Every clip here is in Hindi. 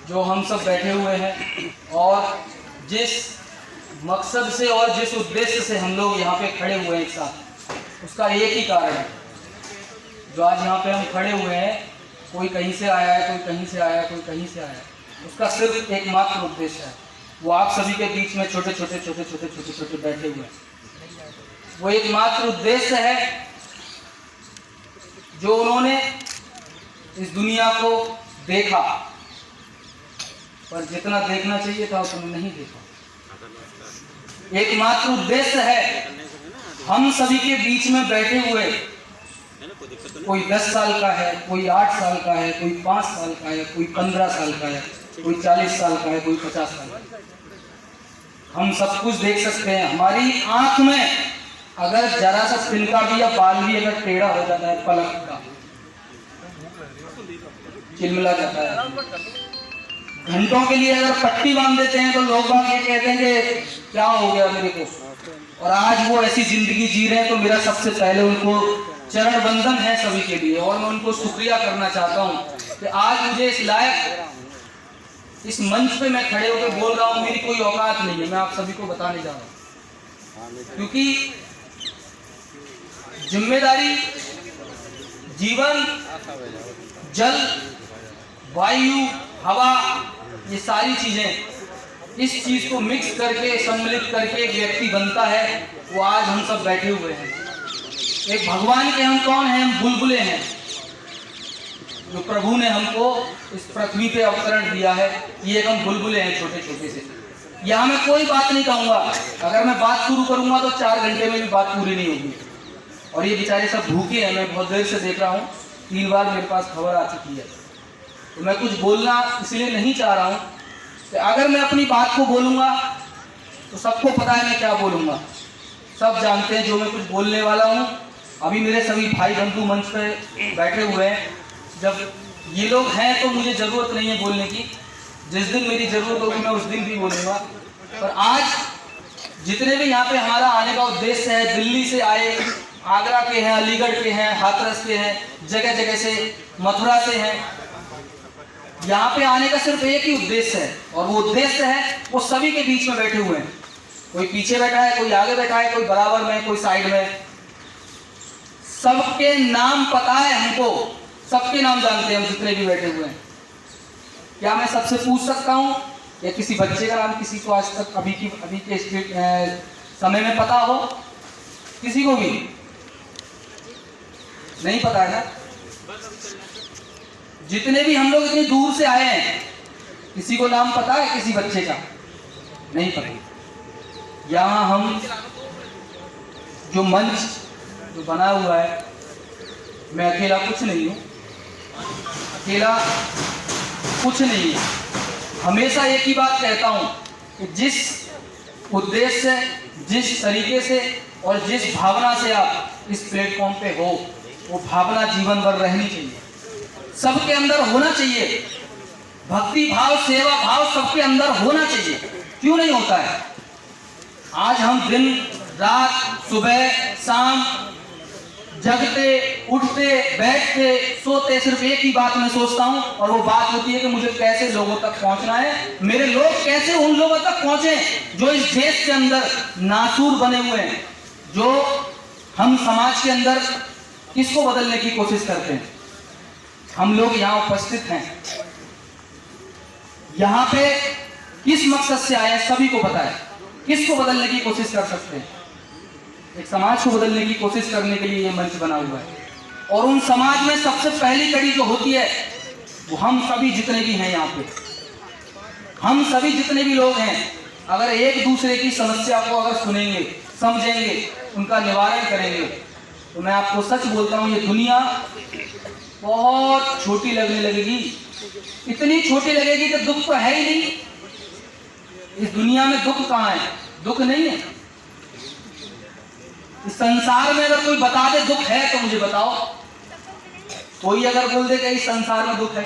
जो हम सब बैठे हुए हैं और जिस मकसद से और जिस उद्देश्य से हम लोग यहाँ पे खड़े हुए हैं एक साथ, उसका एक ही कारण है। जो आज यहाँ पे हम खड़े हुए हैं, कोई कहीं से आया है, कोई कहीं से आया है, कोई कहीं से आया है, उसका सिर्फ एकमात्र उद्देश्य है, वो आप सभी के बीच में छोटे छोटे बैठे हुए हैं। वो एकमात्र उद्देश्य है जो उन्होंने इस दुनिया को देखा, पर जितना देखना चाहिए था उतना नहीं देखा। एकमात्र उद्देश्य है हम सभी के बीच में बैठे हुए, कोई 10 साल का है, कोई 8 साल का है, कोई 5 साल का है, कोई 15 साल का है, कोई 40 साल का है, कोई 50 साल का है, हम सब कुछ देख सकते हैं। हमारी आंख में अगर जरा सा तिनका भी या बाल भी अगर टेढ़ा हो जाता है, पलक का चिलमिला जाता है, घंटों के लिए अगर पट्टी बांध देते हैं तो लोग बाग ये कहते हैं कि क्या हो गया मेरे को। और आज वो ऐसी जिंदगी जी रहे हैं, तो मेरा सबसे पहले उनको चरण बंधन है सभी के लिए, और मैं उनको शुक्रिया करना चाहता हूँ कि आज मुझे इस लायक इस मंच पे मैं खड़े होकर बोल रहा हूँ। मेरी कोई औकात नहीं है, मैं आप सभी को बताने जा रहा हूँ, क्योंकि जिम्मेदारी जीवन, जल, वायु, हवा, ये सारी चीजें, इस चीज को मिक्स करके सम्मिलित करके एक व्यक्ति बनता है, वो आज हम सब बैठे हुए हैं। एक भगवान के हम कौन हैं? हम बुलबुले हैं, जो प्रभु ने हमको इस पृथ्वी पे अवतरण दिया है। ये एक हम बुलबुले हैं छोटे छोटे से। यहाँ मैं कोई बात नहीं कहूँगा, अगर मैं बात शुरू करूँगा तो 4 घंटे में भी बात पूरी नहीं होगी। और ये बेचारे सब भूखे हैं, मैं बहुत देर से देख रहा हूँ, 3 बार मेरे पास खबर आ चुकी है। तो मैं कुछ बोलना इसलिए नहीं चाह रहा हूँ कि अगर मैं अपनी बात को बोलूँगा तो सबको पता है मैं क्या बोलूँगा, सब जानते हैं जो मैं कुछ बोलने वाला हूँ। अभी मेरे सभी भाई बंधु मंच पे बैठे हुए हैं, जब ये लोग हैं तो मुझे ज़रूरत नहीं है बोलने की, जिस दिन मेरी ज़रूरत होगी मैं उस दिन भी बोलूँगा। पर आज जितने भी यहाँ पे हमारा आने का उद्देश्य है, दिल्ली से आए, आगरा के हैं, अलीगढ़ के हैं, हाथरस के हैं, जगह जगह से, मथुरा से हैं, यहाँ पे आने का सिर्फ एक ही उद्देश्य है, और वो उद्देश्य है वो सभी के बीच में बैठे हुए हैं। कोई पीछे बैठा है, कोई आगे बैठा है, कोई बराबर में, कोई साइड में, सबके नाम पता है हमको, सबके नाम जानते हैं हम जितने भी बैठे हुए हैं। क्या मैं सबसे पूछ सकता हूँ या किसी बच्चे का नाम किसी को आज तक अभी के समय में पता हो? किसी को भी नहीं पता है ना? जितने भी हम लोग इतनी दूर से आए हैं, किसी को नाम पता है? किसी बच्चे का नहीं पता। यहाँ हम जो मंच जो बना हुआ है, मैं अकेला कुछ नहीं हूँ, अकेला कुछ नहीं है। हमेशा एक ही बात कहता हूँ कि जिस उद्देश्य से, जिस तरीके से और जिस भावना से आप इस प्लेटफॉर्म पे हो, वो भावना जीवन भर रहनी चाहिए, सबके अंदर होना चाहिए। भक्ति भाव, सेवा भाव सबके अंदर होना चाहिए। क्यों नहीं होता है? आज हम दिन रात, सुबह शाम, जगते, उठते, बैठते, सोते, सिर्फ एक ही बात मैं सोचता हूँ, और वो बात होती है कि मुझे कैसे लोगों तक पहुँचना है, मेरे लोग कैसे उन लोगों तक पहुँचे जो इस देश के अंदर नासूर बने हुए हैं, जो हम समाज के अंदर किसको बदलने की कोशिश करते हैं। हम लोग यहाँ उपस्थित हैं, यहाँ पे किस मकसद से आए हैं सभी को पता है। किसको बदलने की कोशिश कर सकते हैं? एक समाज को बदलने की कोशिश करने के लिए ये मंच बना हुआ है, और उन समाज में सबसे पहली कड़ी जो होती है वो हम सभी जितने भी हैं यहाँ पे, हम सभी जितने भी लोग हैं, अगर एक दूसरे की समस्या को अगर सुनेंगे, समझेंगे, उनका निवारण करेंगे, तो मैं आपको सच बोलता हूँ ये दुनिया बहुत छोटी लगने लगेगी। इतनी छोटी लगेगी कि दुख तो है ही नहीं। इस दुनिया में दुख कहाँ है? दुख नहीं है। इस संसार में अगर कोई बता दे दुख है तो मुझे बताओ। कोई अगर बोल दे कि इस संसार में दुख है,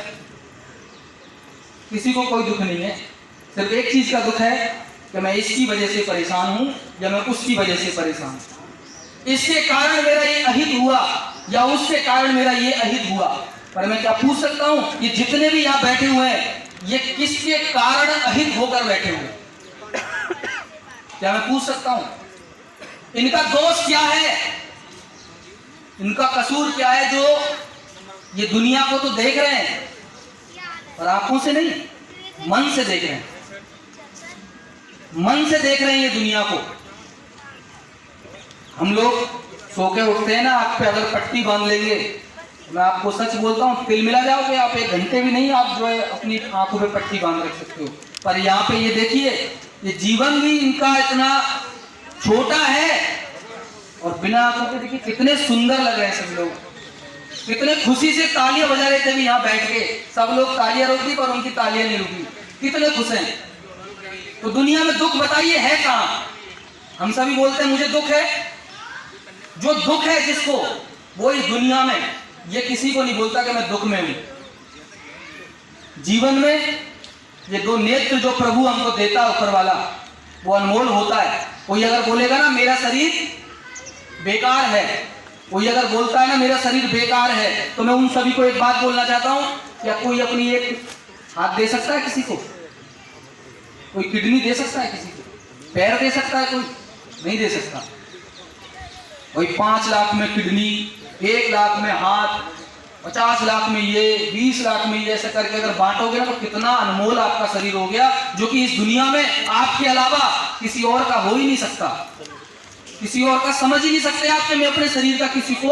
किसी को कोई दुख नहीं है। सिर्फ एक चीज का दुख है कि मैं इसकी वजह से परेशान हूं या मैं उसकी वजह से परेशान हूं, इसके कारण मेरा ये अहित हुआ या उसके कारण मेरा ये अहित हुआ। पर मैं क्या पूछ सकता हूं, ये जितने भी यहाँ बैठे हुए हैं, ये किसके कारण अहित होकर बैठे हुए? क्या मैं पूछ सकता हूं? इनका दोष क्या है? इनका कसूर क्या है जो ये दुनिया को तो देख रहे हैं पर आंखों से नहीं, मन से देख रहे हैं। मन से देख रहे हैं ये दुनिया को। हम लोग सो के उठते हैं ना, आंख पे अगर पट्टी बांध लेंगे, मैं आपको सच बोलता हूँ तिल मिला जाओगे आप, 1 घंटे भी नहीं आप जो है अपनी आंखों पे पट्टी बांध रख सकते हो। पर यहाँ पे ये देखिए, ये जीवन भी इनका इतना छोटा है और बिना आंखों के देखिए कितने सुंदर लग रहे हैं सब लोग, कितने खुशी से तालियां बजा रहे थे भी यहाँ बैठ के। सब लोग तालियां रोक दी पर उनकी तालियां नहीं रुकी, कितने खुश हैं। तो दुनिया में दुख बताइए है कहाँ? हम सभी बोलते हैं मुझे दुख है, जो दुख है जिसको, वो इस दुनिया में, ये किसी को नहीं बोलता कि मैं दुख में हूं। जीवन में ये 2 नेत्र जो प्रभु हमको देता है ऊपर वाला, वो अनमोल होता है। कोई अगर बोलेगा ना मेरा शरीर बेकार है, कोई अगर बोलता है ना मेरा शरीर बेकार है, तो मैं उन सभी को एक बात बोलना चाहता हूं, क्या कोई अपनी एक हाथ दे सकता है किसी को? कोई किडनी दे सकता है किसी को? पैर दे सकता है कोई? नहीं दे सकता। कोई 5 लाख में किडनी, 1 लाख में हाथ, 50 लाख में ये, 20 लाख में ये, ऐसा करके अगर बांटोगे ना तो कितना अनमोल आपका शरीर हो गया, जो कि इस दुनिया में आपके अलावा किसी और का हो ही नहीं सकता, किसी और का समझ ही नहीं सकते आप कि मैं अपने शरीर का किसी को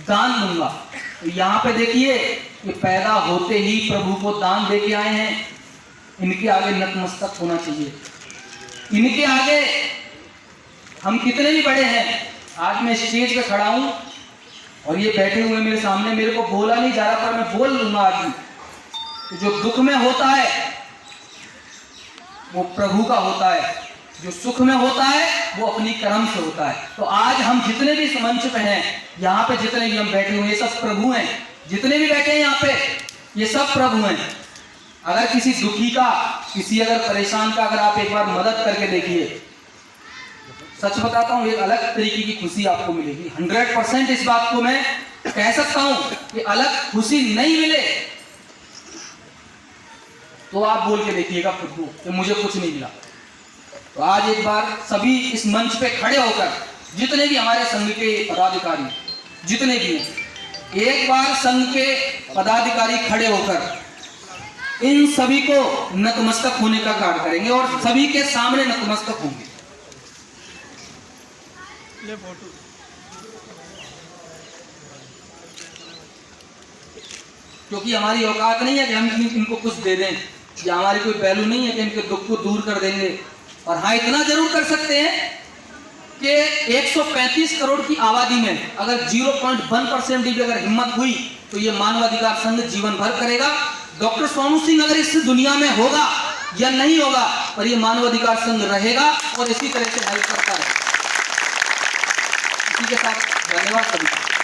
दान दूंगा। तो यहाँ पे देखिए ये पैदा होते ही प्रभु को दान देके आए हैं। इनके आगे नतमस्तक होना चाहिए। इनके आगे हम कितने भी बड़े हैं, आज मैं स्टेज पे खड़ा हूं और ये बैठे हुए मेरे सामने, मेरे को बोला नहीं जा रहा पर मैं बोल लूंगा आज भी। तो जो दुख में होता है वो प्रभु का होता है, जो सुख में होता है वो अपनी कर्म से होता है। तो आज हम जितने भी इस मंच पे हैं, यहाँ पे जितने भी हम बैठे हुए, ये सब प्रभु हैं। जितने भी बैठे हैं यहाँ पे, ये सब प्रभु हैं। अगर किसी दुखी का, किसी अगर परेशान का अगर आप एक बार मदद करके देखिए, सच बताता हूँ एक अलग तरीके की खुशी आपको मिलेगी। 100% इस बात को मैं कह सकता हूँ कि अलग खुशी नहीं मिले तो आप बोल के देखिएगा खुद को कि मुझे कुछ नहीं मिला। तो आज एक बार सभी इस मंच पे खड़े होकर, जितने भी हमारे संघ के पदाधिकारी जितने भी हैं, एक बार संघ के पदाधिकारी खड़े होकर इन सभी को नतमस्तक होने का कार्य करेंगे और सभी के सामने नतमस्तक होंगे। क्योंकि हमारी औकात नहीं है कि हम इनको कुछ दे दें, या हमारी कोई पहलू नहीं है कि इनके दुख को दूर कर देंगे। और हाँ, इतना जरूर कर सकते हैं कि 135 करोड़ की आबादी में अगर 0.1% भी अगर हिम्मत हुई तो ये मानवाधिकार संघ जीवन भर करेगा। डॉक्टर सोनू सिंह अगर इस दुनिया में होगा या नहीं होगा, पर ये मानवाधिकार संघ रहेगा और इसी तरह से हेल्प करता रहेगा। इसी के साथ धन्यवाद सभी।